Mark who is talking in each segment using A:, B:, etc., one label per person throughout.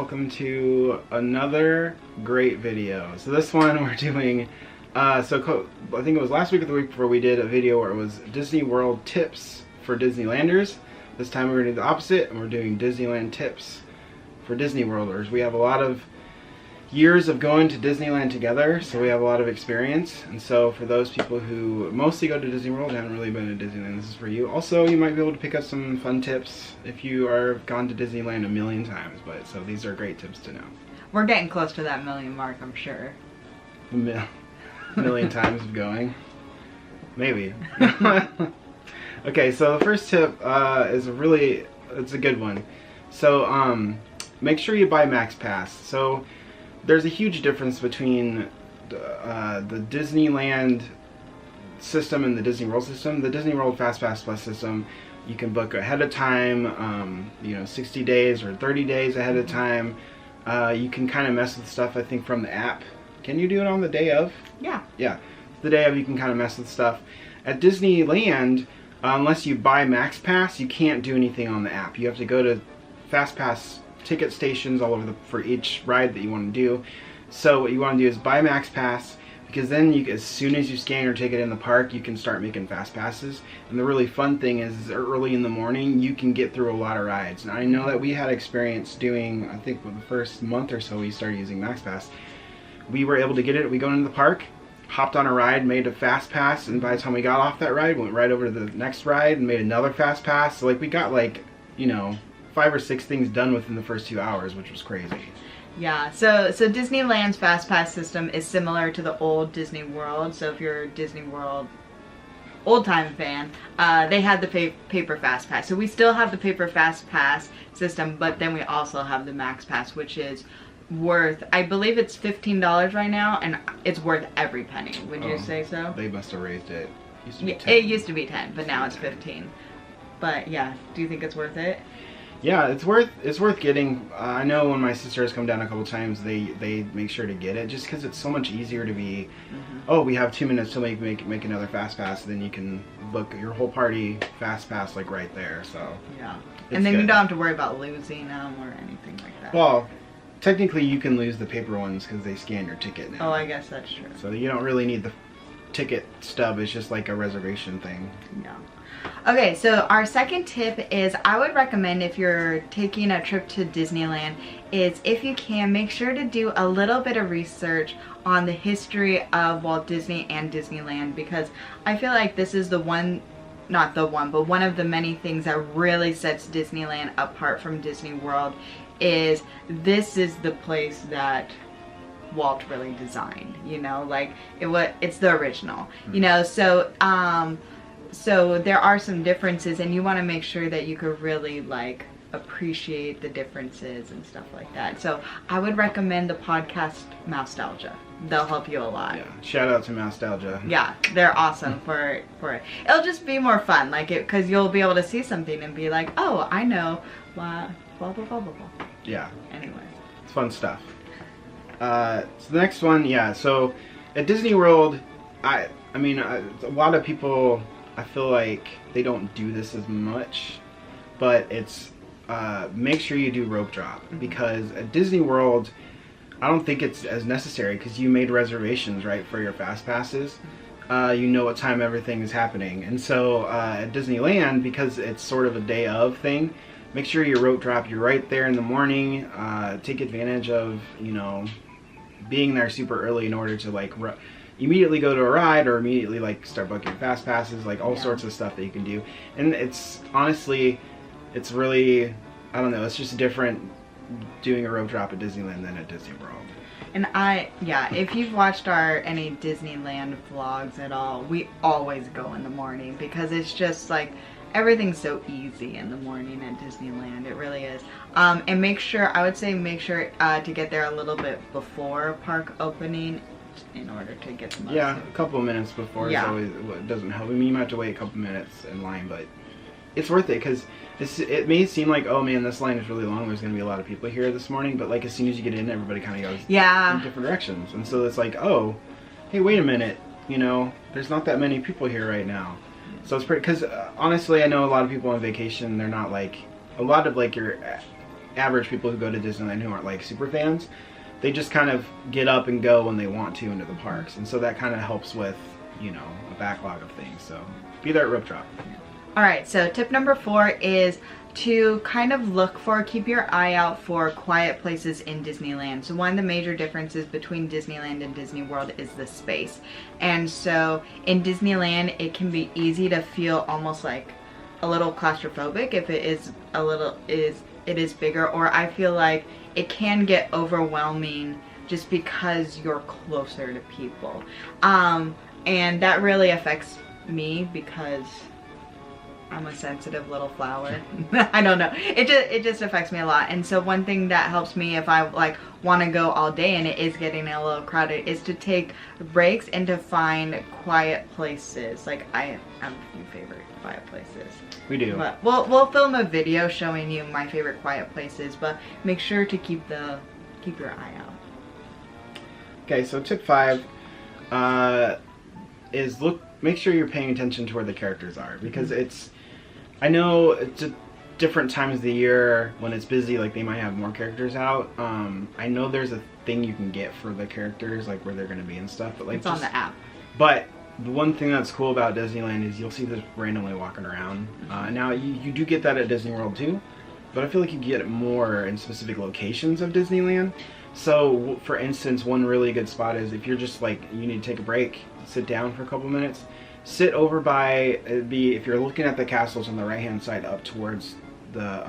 A: welcome to another great video. So this one we're doing, I think it was last week or the week before we did a video where it was Disney World tips for Disneylanders. This time we're going to do the opposite and we're doing Disneyland tips for Disney Worlders. We have a lot of years of going to Disneyland together, so we have a lot of experience, and so for those people who mostly go to Disney World and haven't really been to Disneyland, this is for you. Also, you might be able to pick up some fun tips if you are gone to Disneyland a million times, but so these are great tips to know.
B: We're getting close to that million mark, I'm sure.
A: Million times of going? Maybe. Okay, so the first tip it's a good one. So make sure you buy Max Pass. So there's a huge difference between the Disneyland system and the Disney World system. The Disney World Fast Pass Plus system, you can book ahead of time, 60 days or 30 days ahead of time. You can kind of mess with stuff, I think, from the app. Can you do it on the day of?
B: Yeah.
A: Yeah. The day of, you can kind of mess with stuff. At Disneyland, unless you buy Max Pass, you can't do anything on the app. You have to go to Fast Pass ticket stations all over for each ride that you want to do. So what you want to do is buy Max Pass, because then as soon as you scan your ticket in the park, you can start making Fast Passes. And the really fun thing is early in the morning, you can get through a lot of rides. And I know that we had experience doing, I think for the first month or so we started using Max Pass. We were able to get it, we go into the park, hopped on a ride, made a Fast Pass, and by the time we got off that ride, we went right over to the next ride and made another Fast Pass. So like we got 5 or 6 things done within the first 2 hours, which was crazy.
B: Yeah, so Disneyland's Fast Pass system is similar to the old Disney World. So if you're a Disney World old-time fan, they had the paper Fast Pass. So we still have the paper Fast Pass system, but then we also have the Max Pass, which is worth, I believe it's $15 right now, and it's worth every penny. Would you say so?
A: They must have raised it.
B: It used to be 10, but now it's 15. But yeah, do you think it's worth it?
A: Yeah, it's worth getting. I know when my sister has come down a couple times, they make sure to get it, just because it's so much easier to be, oh, we have 2 minutes to make another Fast Pass, then you can book your whole party Fast Pass like right there. So
B: yeah, and then you don't have to worry about losing them or anything like that.
A: Well, technically you can lose the paper ones because they scan your ticket now.
B: Oh, I guess that's true.
A: So you don't really need the ticket stub. It's just like a reservation thing.
B: Yeah. Okay, so our second tip is, I would recommend if you're taking a trip to Disneyland, is if you can, make sure to do a little bit of research on the history of Walt Disney and Disneyland, because I feel like this is one of the many things that really sets Disneyland apart from Disney World. Is this is the place that Walt really designed, it's the original, so there are some differences, and you want to make sure that you could really appreciate the differences and stuff like that. So I would recommend the podcast Mousetalgia. They'll help you a lot. Yeah, shout out to Mousetalgia. Yeah, they're awesome for it. It'll just be more fun, because you'll be able to see something and be like, oh, I know, blah, blah, blah, blah, blah, blah. Yeah. Anyway. It's fun stuff. So the next one, so at Disney World, I mean, a lot of people, I feel like they don't do this as much, but it's make sure you do rope drop, because at Disney World, I don't think it's as necessary, because you made reservations, right, for your Fast Passes. You know what time everything is happening, and so at Disneyland, because it's sort of a day of thing, make sure you rope drop. You're right there in the morning. Take advantage of being there super early in order to immediately go to a ride, or immediately start booking Fast Passes, all sorts of stuff that you can do. And it's honestly, it's really, I don't know, it's just different doing a rope drop at Disneyland than at Disney World. And if you've watched any Disneyland vlogs at all, we always go in the morning, because it's just everything's so easy in the morning at Disneyland. It really is. And I would say make sure to get there a little bit before park opening, in order to get the most. Yeah, a couple of minutes before. Yeah. It doesn't help. I mean, you might have to wait a couple minutes in line, but it's worth it, because it may seem like, oh man, this line is really long, there's going to be a lot of people here this morning, but as soon as you get in, everybody kind of goes in different directions. And so it's oh, hey, wait a minute, there's not that many people here right now. So it's pretty, because honestly, I know a lot of people on vacation, they're not a lot of your
A: average people who go to Disneyland who aren't like super fans, they just kind of get up and go when they want to into the parks. And so that kind of helps with, you know, a backlog of things. So be there at rope drop.
B: All right, so tip number 4 is to kind of keep your eye out for quiet places in Disneyland. So one of the major differences between Disneyland and Disney World is the space. And so in Disneyland, it can be easy to feel almost like a little claustrophobic if it is bigger, or I feel like it can get overwhelming just because you're closer to people. And that really affects me because I'm a sensitive little flower. I don't know. It just affects me a lot. And so one thing that helps me if I like want to go all day and it is getting a little crowded is to take breaks and to find quiet places. Like I have a few favorite quiet places.
A: We do.
B: But we'll film a video showing you my favorite quiet places, but make sure to keep your eye out.
A: Okay, so tip 5 is make sure you're paying attention to where the characters are, because I know it's at different times of the year when it's busy, like they might have more characters out. I know there's a thing you can get for the characters, like where they're going to be and stuff, but like
B: it's on the app.
A: But the one thing that's cool about Disneyland is you'll see this randomly walking around. Now you do get that at Disney World too, but I feel like you get it more in specific locations of Disneyland. So for instance, one really good spot is if you're just like, you need to take a break, sit down for a couple minutes, sit over by if you're looking at the castles on the right hand side up towards the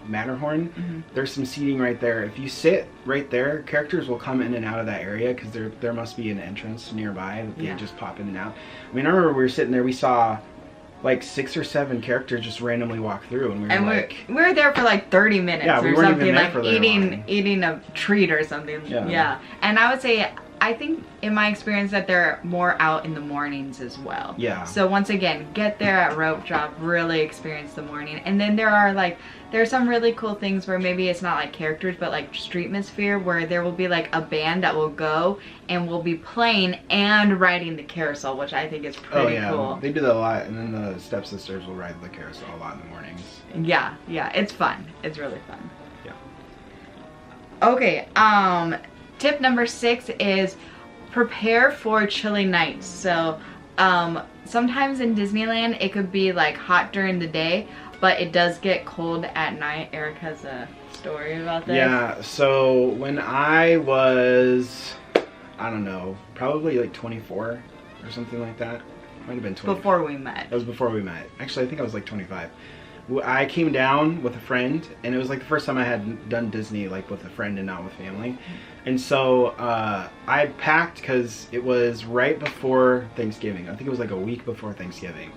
A: Matterhorn, there's some seating right there. If you sit right there, characters will come in and out of that area because there must be an entrance nearby that they just pop in and out. I mean, I remember we were sitting there, we saw like 6 or 7 characters just randomly walk through, and we were
B: there for like 30 minutes
A: or
B: something,
A: weren't even there
B: like
A: for that long.
B: eating a treat or something. Yeah. And I would say, I think in my experience that they're more out in the mornings as well.
A: Yeah.
B: So once again, get there at rope drop, really experience the morning. And then there are some really cool things where maybe it's not like characters, but like Streetmosphere, where there will be like a band that will go and will be playing and riding the carousel, which I think is pretty cool.
A: They do that a lot, and then the stepsisters will ride the carousel a lot in the mornings.
B: Yeah, it's fun. It's really fun.
A: Yeah.
B: Okay, tip number 6 is prepare for chilly nights. So sometimes in Disneyland it could be like hot during the day, but it does get cold at night. Eric has a story about this.
A: Yeah, so when I was, I don't know, probably like 24 or something like that. Might have been 20.
B: Before we met.
A: That was before we met. Actually, I think I was like 25. I came down with a friend, and it was like the first time I had done Disney like with a friend and not with family. And so I packed because it was right before Thanksgiving. I think it was like a week before Thanksgiving.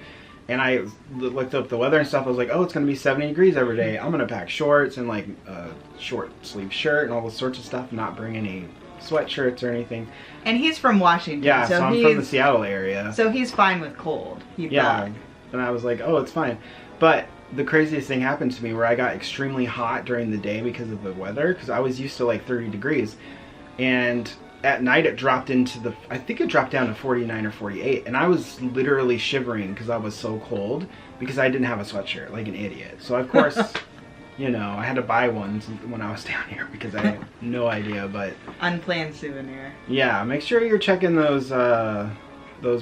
A: And I looked up the weather and stuff. I was like, oh, it's going to be 70 degrees every day. I'm going to pack shorts and like a short sleeve shirt and all this sorts of stuff, not bring any sweatshirts or anything.
B: And he's from Washington.
A: Yeah, so I'm from the Seattle area.
B: So he's fine with cold.
A: Yeah. And I was like, oh, it's fine. But the craziest thing happened to me where I got extremely hot during the day because of the weather, because I was used to like 30 degrees. And at night it dropped into I think it dropped down to 49 or 48. And I was literally shivering because I was so cold because I didn't have a sweatshirt like an idiot. So of course, you know, I had to buy one when I was down here because I had no idea, but...
B: Unplanned souvenir.
A: Yeah, make sure you're checking those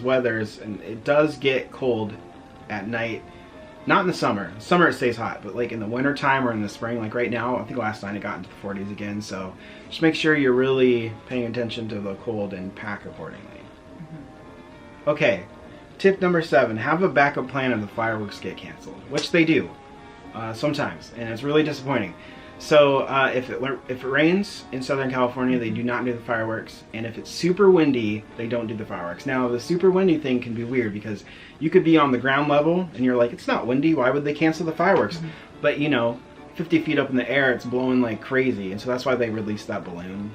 A: weathers, and it does get cold at night. Not in the summer. Summer it stays hot, but like in the winter time or in the spring, like right now, I think last night it got into the 40s again, so just make sure you're really paying attention to the cold and pack accordingly. Okay, tip number 7, have a backup plan if the fireworks get canceled, which they do sometimes, and it's really disappointing. So if it rains in Southern California, they do not do the fireworks, and if it's super windy, they don't do the fireworks. Now the super windy thing can be weird because you could be on the ground level and you're like, it's not windy, why would they cancel the fireworks? But you know, 50 feet up in the air, it's blowing like crazy, and so that's why they released that balloon,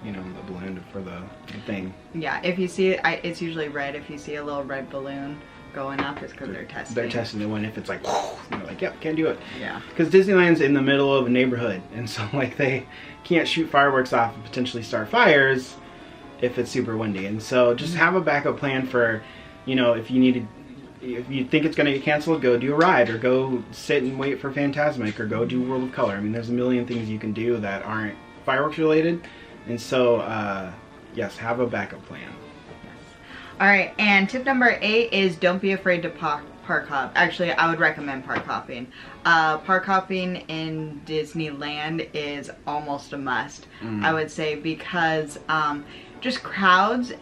A: you know, the balloon for the thing.
B: Yeah, if you see it, it's usually red. If you see a little red balloon going up, it's because they're testing.
A: They're testing the one. If it's like, they're like, yep, can't do it.
B: Yeah.
A: Because Disneyland's in the middle of a neighborhood, and so like they can't shoot fireworks off and potentially start fires if it's super windy. And so just have a backup plan for, you know, if you need to, if you think it's going to get canceled, go do a ride, or go sit and wait for Fantasmic, or go do World of Color. I mean, there's a million things you can do that aren't fireworks related. And so, yes, have a backup plan.
B: All right, and tip number 8 is don't be afraid to park hop. Actually, I would recommend park hopping. Park hopping in Disneyland is almost a must, I would say, because just crowds,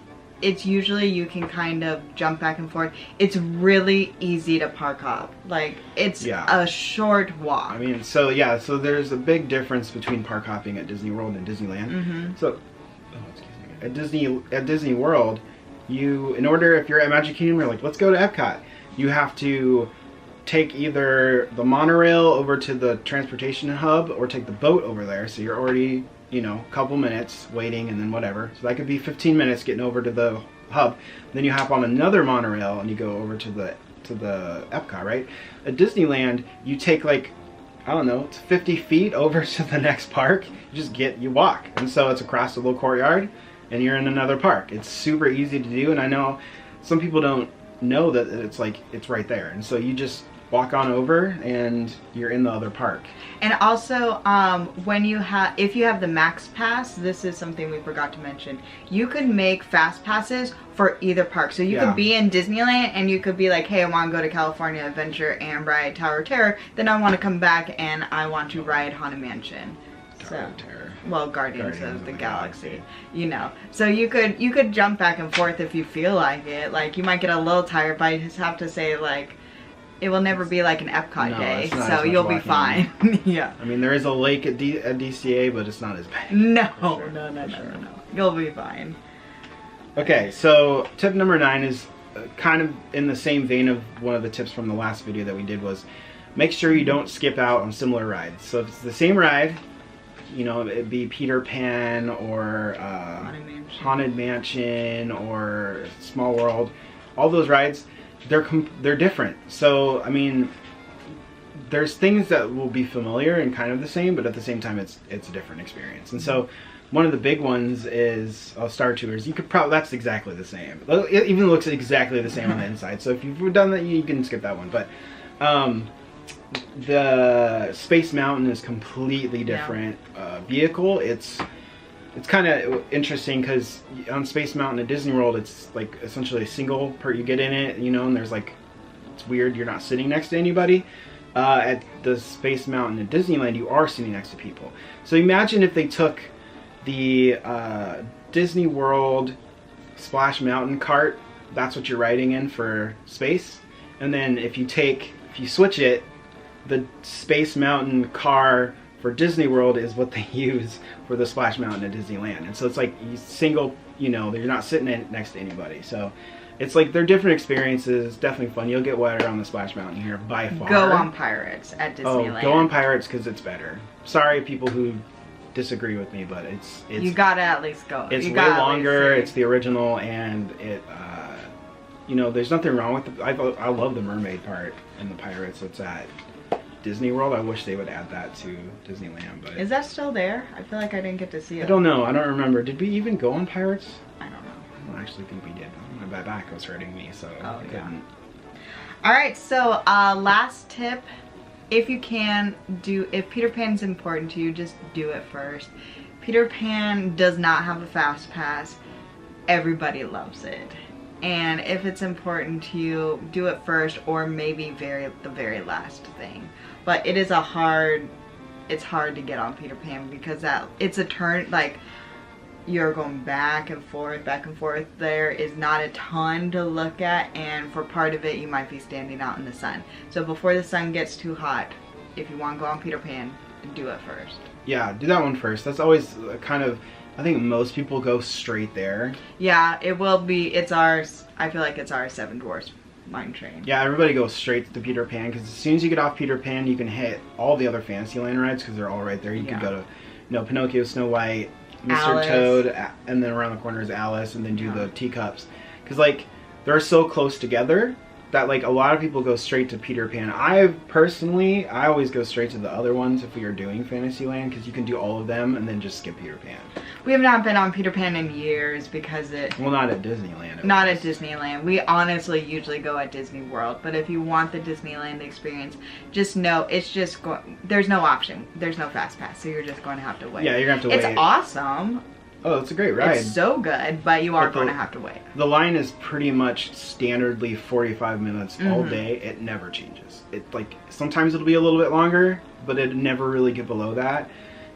B: it's usually you can kind of jump back and forth. It's really easy to park hop. Like, it's a short walk.
A: I mean, so yeah, so there's a big difference between park hopping at Disney World and Disneyland. So, at Disney World, in order, if you're at Magic Kingdom, you're like, let's go to Epcot. You have to take either the monorail over to the transportation hub or take the boat over there. So you're already, you know, a couple minutes waiting and then whatever. So that could be 15 minutes getting over to the hub. Then you hop on another monorail and you go over to the Epcot, right? At Disneyland, you take like, I don't know, it's 50 feet over to the next park. You walk. And so it's across the little courtyard and you're in another park. It's super easy to do. And I know some people don't know that it's like, it's right there. And so you just walk on over and you're in the other park.
B: And also, if you have the Max Pass, this is something we forgot to mention. You could make fast passes for either park. So you could be in Disneyland and you could be like, hey, I want to go to California Adventure and ride Tower of Terror. Then I want to come back and I want to ride Haunted Mansion.
A: Tower of Terror.
B: Well, Guardians of the Galaxy, you know. So you could jump back and forth if you feel like it. Like, you might get a little tired, but I just have to say, like, it will never be like an Epcot day, so you'll be fine. Yeah.
A: I mean, there is a lake at DCA, but it's not as bad.
B: No, no. You'll be fine.
A: Okay, so tip number 9 is kind of in the same vein of one of the tips from the last video that we did, was make sure you don't skip out on similar rides. So if it's the same ride, you know, it'd be Peter Pan or Haunted Mansion or Small World, all those rides, they're different. So I mean, there's things that will be familiar and kind of the same, but at the same time it's a different experience. And so one of the big ones is Star Tours. You could probably, that's exactly the same. It even looks exactly the same on the inside. So if you've done that, you can skip that one. But the Space Mountain is completely different vehicle. It's kind of interesting because on Space Mountain at Disney World, it's like essentially a single per you get in it, you know, and there's like, it's weird, you're not sitting next to anybody. At the Space Mountain at Disneyland, you are sitting next to people. So imagine if they took the Disney World Splash Mountain cart, that's what you're riding in for space, and then if you switch it, the Space Mountain car for Disney World is what they use for the Splash Mountain at Disneyland. And so it's like single, you know, you're not sitting next to anybody. So it's like they're different experiences, definitely fun. You'll get wetter on the Splash Mountain here by far.
B: Go on Pirates at Disneyland.
A: Oh, go on Pirates because it's better. Sorry people who disagree with me, but it's
B: you gotta at least go.
A: It's way longer, it's the original, and it you know, there's nothing wrong with it. I love the mermaid part in the Pirates that's at Disney World. I wish they would add that to Disneyland, but
B: is that still there? I feel like I didn't get to see it.
A: I don't know. I don't remember. Did we even go on Pirates?
B: I don't know.
A: I don't actually think we did. My back was hurting me, so I couldn't.
B: All right, so last tip. If you can if Peter Pan's important to you, just do it first. Peter Pan does not have a fast pass. Everybody loves it. And if it's important to you, do it first, or maybe the very last thing. But it is it's hard to get on Peter Pan because it's a turn, like you're going back and forth. There is not a ton to look at, and for part of it you might be standing out in the sun. So before the sun gets too hot, if you want to go on Peter Pan, do it first.
A: Yeah, do that one first. That's always kind of, I think most people go straight there.
B: Yeah, it will be. I feel like it's our Seven Dwarfs Mine Train.
A: Yeah, everybody goes straight to Peter Pan because as soon as you get off Peter Pan, you can hit all the other Fantasyland rides because they're all right there. You can go to, you know, Pinocchio, Snow White, Mr. Toad, and then around the corner is Alice, and then do the teacups. Because, like, they're so close together that like a lot of people go straight to Peter Pan. I personally, I always go straight to the other ones if we are doing Fantasyland, because you can do all of them and then just skip Peter Pan.
B: We have not been on Peter Pan in years because
A: well, not at Disneyland.
B: Not at Disneyland. We honestly usually go at Disney World, but if you want the Disneyland experience, just know it's just there's no option. There's no fast pass, so you're just going to have to wait.
A: Yeah, you're going to have to wait.
B: It's awesome.
A: Oh, it's a great ride.
B: It's so good, but you are going to have to wait.
A: The line is pretty much standardly 45 minutes all day. It never changes. It like sometimes it'll be a little bit longer, but it never really get below that.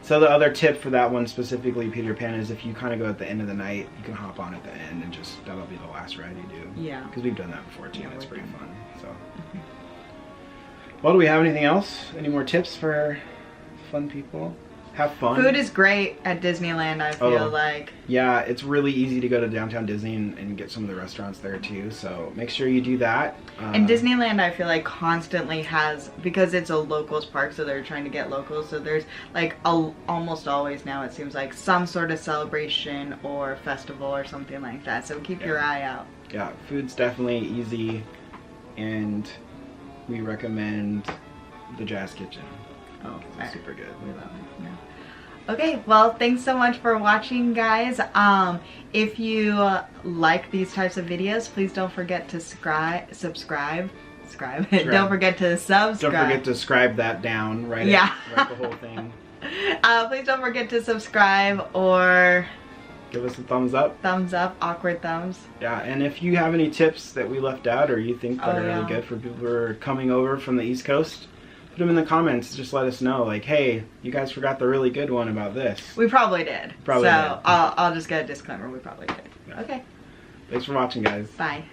A: So the other tip for that one specifically, Peter Pan, is if you kind of go at the end of the night, you can hop on at the end and just that'll be the last ride you do.
B: Yeah.
A: Because we've done that before too. Yeah, it's pretty fun. So. Well, do we have anything else? Any more tips for fun people? Have fun.
B: Food is great at Disneyland, I feel like.
A: Yeah, it's really easy to go to Downtown Disney and get some of the restaurants there too, so make sure you do that.
B: And Disneyland, I feel like, constantly has, because it's a locals park, so they're trying to get locals, so there's like almost always now, it seems like, some sort of celebration or festival or something like that, so keep your eye out.
A: Yeah, food's definitely easy, and we recommend the Jazz Kitchen.
B: Oh,
A: it's super good.
B: We love it. Yeah. Okay, well, thanks so much for watching, guys. If you like these types of videos, please don't forget to subscribe. Don't forget to subscribe.
A: Don't forget to scribe that down, right?
B: Yeah.
A: Write the whole thing.
B: Please don't forget to subscribe or
A: give us a thumbs up.
B: Thumbs up, awkward thumbs.
A: Yeah, and if you have any tips that we left out or you think that are really good for people who are coming over from the East Coast, put them in the comments. Just let us know, like, hey, you guys forgot the really good one about this.
B: We probably did.
A: Probably
B: so
A: did.
B: I'll just get a disclaimer. We probably did. Yeah. Okay.
A: Thanks for watching, guys.
B: Bye.